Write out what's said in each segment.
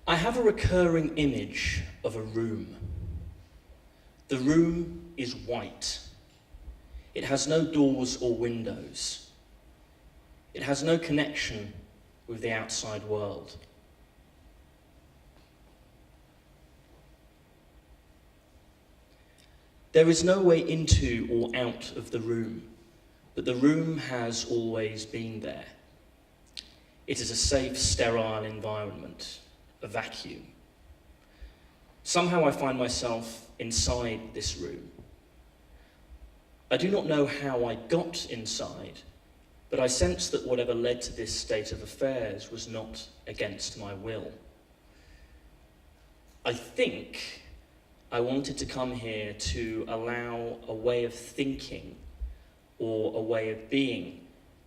I have a recurring image of a room. The room is white. It has no doors or windows. It has no connection with the outside world. There is no way into or out of the room, but the room has always been there. It is a safe, sterile environment, a vacuum. Somehow I find myself inside this room. I do not know how I got inside, but I sense that whatever led to this state of affairs was not against my will. I think I wanted to come here to allow a way of thinking or a way of being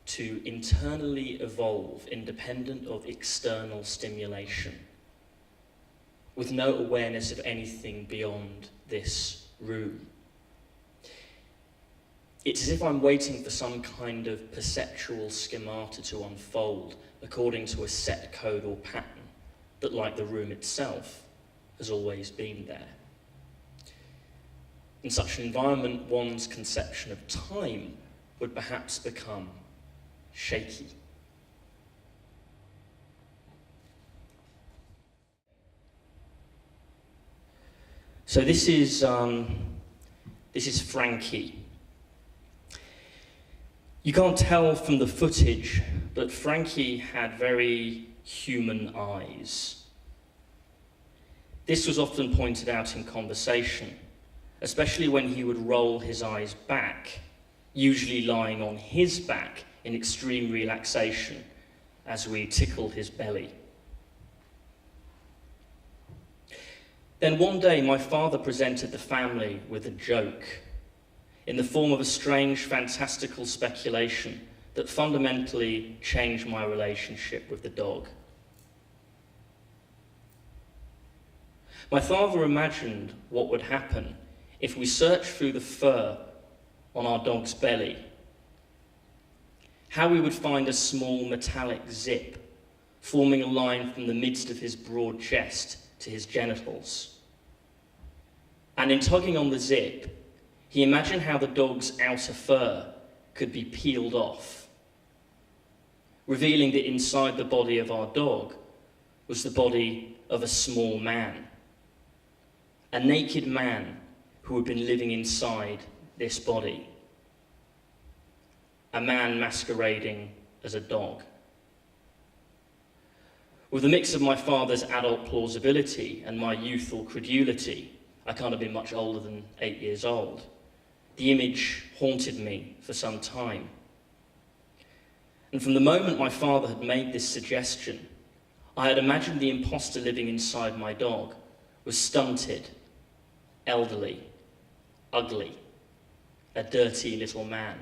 to internally evolve independent of external stimulation, with no awareness of anything beyond this room. It's as if I'm waiting for some kind of perceptual schemata to unfold according to a set code or pattern that, like the room itself, has always been there. In such an environment, one's conception of time would perhaps become shaky. So this is Frankie. You can't tell from the footage, but Frankie had very human eyes. This was often pointed out in conversation, especially when he would roll his eyes back, usually lying on his back in extreme relaxation as we tickled his belly. Then one day my father presented the family with a joke in the form of a strange, fantastical speculation that fundamentally changed my relationship with the dog. My father imagined what would happen if we searched through the fur on our dog's belly, how we would find a small metallic zip forming a line from the midst of his broad chest to his genitals. And in tugging on the zip, he imagined how the dog's outer fur could be peeled off, revealing that inside the body of our dog was the body of a small man, a naked man who had been living inside this body, a man masquerading as a dog. With a mix of my father's adult plausibility and my youthful credulity, I can't have been much older than 8 years old, the image haunted me for some time. And from the moment my father had made this suggestion, I had imagined the imposter living inside my dog was stunted, elderly, ugly, a dirty little man.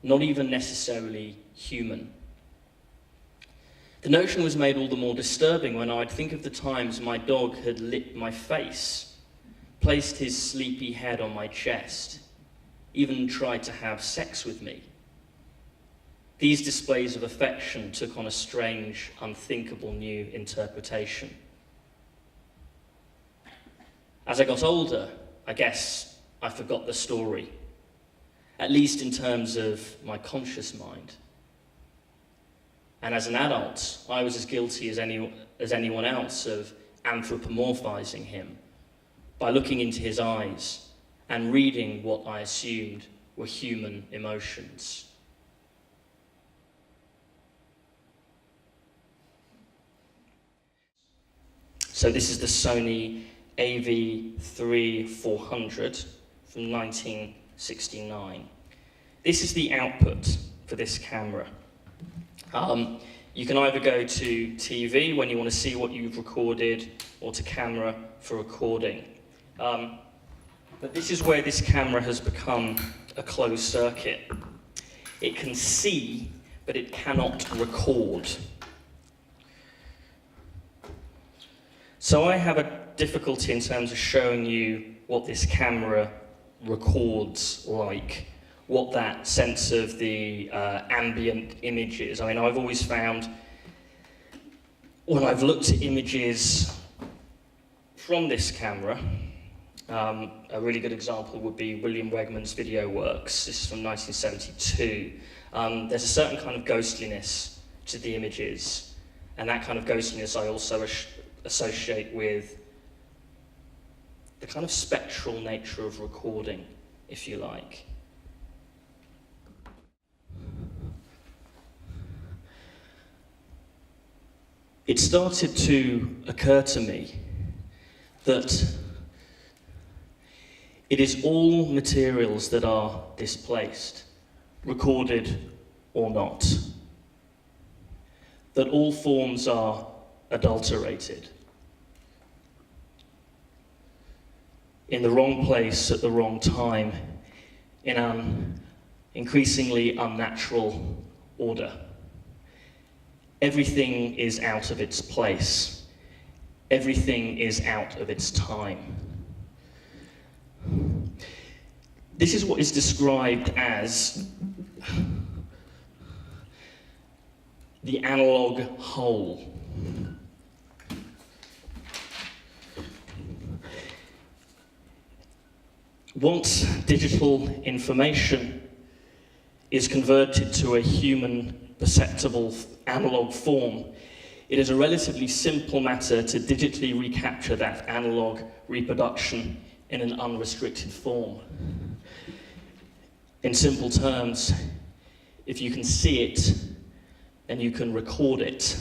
Not even necessarily human. The notion was made all the more disturbing when I'd think of the times my dog had licked my face, placed his sleepy head on my chest, even tried to have sex with me. These displays of affection took on a strange, unthinkable new interpretation. As I got older, I guess I forgot the story, at least in terms of my conscious mind. And as an adult, I was as guilty as anyone else of anthropomorphizing him by looking into his eyes and reading what I assumed were human emotions. So this is the Sony AV-3-400 from 1969. This is the output for this camera. You can either go to TV when you want to see what you've recorded, or to camera for recording. But this is where this camera has become a closed circuit. It can see, but it cannot record. So I have a difficulty in terms of showing you what this camera records like, what that sense of the ambient image is. I mean, I've always found when I've looked at images from this camera, a really good example would be William Wegman's Video Works. This is from 1972. There's a certain kind of ghostliness to the images, and that kind of ghostliness I also associate with the kind of spectral nature of recording, if you like. It started to occur to me that it is all materials that are displaced, recorded or not, that all forms are adulterated, in the wrong place at the wrong time, in an increasingly unnatural order. Everything is out of its place. Everything is out of its time. This is what is described as the analog hole. Once digital information is converted to a human perceptible analog form, it is a relatively simple matter to digitally recapture that analog reproduction in an unrestricted form. In simple terms, if you can see it, then you can record it.